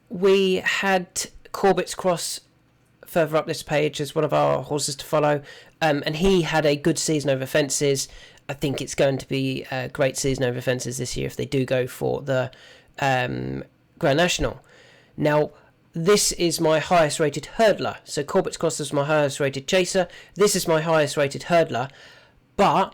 we had Corbett's Cross further up this page as one of our horses to follow, and he had a good season over fences. I think it's going to be a great season over fences this year if they do go for the Grand National. Now, this is my highest rated hurdler. So Corbett's Cross is my highest rated chaser. This is my highest rated hurdler. But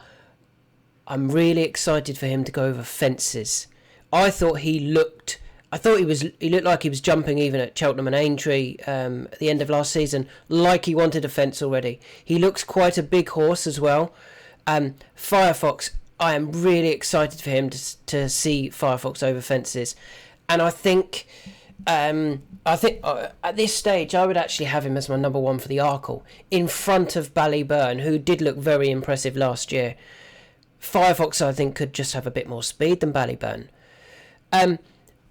I'm really excited for him to go over fences. I thought he looked like he was jumping even at Cheltenham and Aintree at the end of last season, like he wanted a fence already. He looks quite a big horse as well. Firefox, I am really excited for him to see Firefox over fences. And I think at this stage I would actually have him as my number one for the Arkle, in front of Ballyburn, who did look very impressive last year. Firefox, I think, could just have a bit more speed than Ballyburn.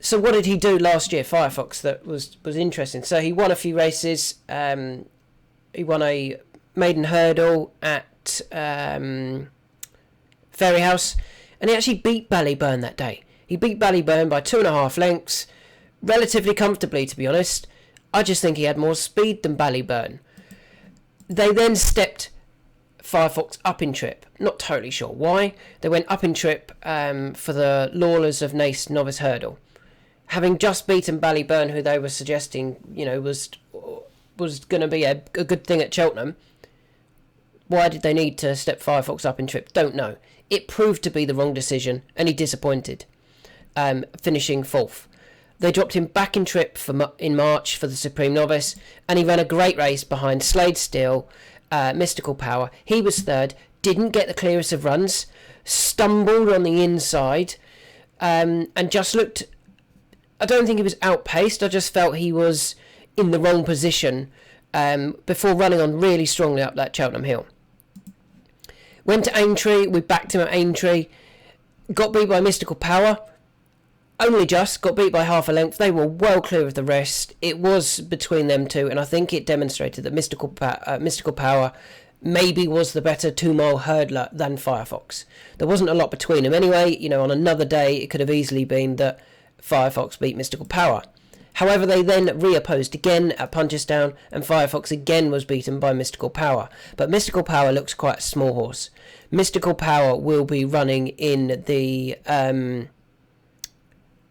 So what did he do last year, Firefox, that was interesting? So he won a few races. He won a maiden hurdle at Fairyhouse, and he actually beat Ballyburn that day. He beat Ballyburn by 2.5 lengths, relatively comfortably, to be honest. I just think he had more speed than Ballyburn. They then stepped Firefox up in trip. Not totally sure why. They went up in trip for the Lawlers of Naas Novice Hurdle. Having just beaten Ballyburn, who they were suggesting, was going to be a good thing at Cheltenham. Why did they need to step Firefox up in trip? Don't know. It proved to be the wrong decision, and he disappointed, finishing 4th. They dropped him back in trip in March for the Supreme Novice, and he ran a great race behind Slade Steel, Mystical Power. He was 3rd, didn't get the clearest of runs, stumbled on the inside, and just looked... I don't think he was outpaced, I just felt he was in the wrong position before running on really strongly up that Cheltenham Hill. Went to Aintree, we backed him at Aintree, got beat by Mystical Power, only just, got beat by half a length. They were well clear of the rest. It was between them two, and I think it demonstrated that Mystical Power maybe was the better 2-mile hurdler than Firefox. There wasn't a lot between them anyway. On another day it could have easily been that Firefox beat Mystical Power. However, they then reopposed again at Punchestown, and Firefox again was beaten by Mystical Power. But Mystical Power looks quite a small horse. Mystical Power will be running in the...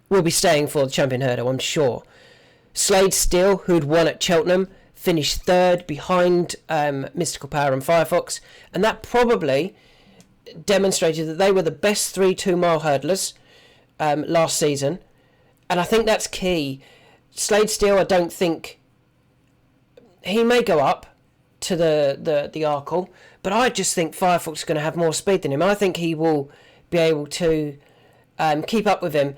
will be staying for the Champion Hurdle, I'm sure. Slade Steel, who'd won at Cheltenham, finished 3rd behind Mystical Power and Firefox, and that probably demonstrated that they were the best 3 2-mile hurdlers last season, and I think that's key. Slade Steel, I don't think... He may go up to the Arkle, but I just think Firefox is going to have more speed than him. I think he will be able to keep up with him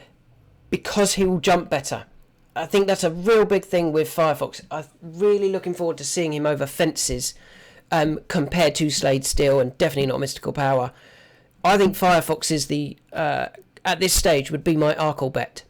because he will jump better. I think that's a real big thing with Firefox. I'm really looking forward to seeing him over fences compared to Slade Steel, and definitely not Mystical Power. I think Firefox is at this stage would be my Arkle bet.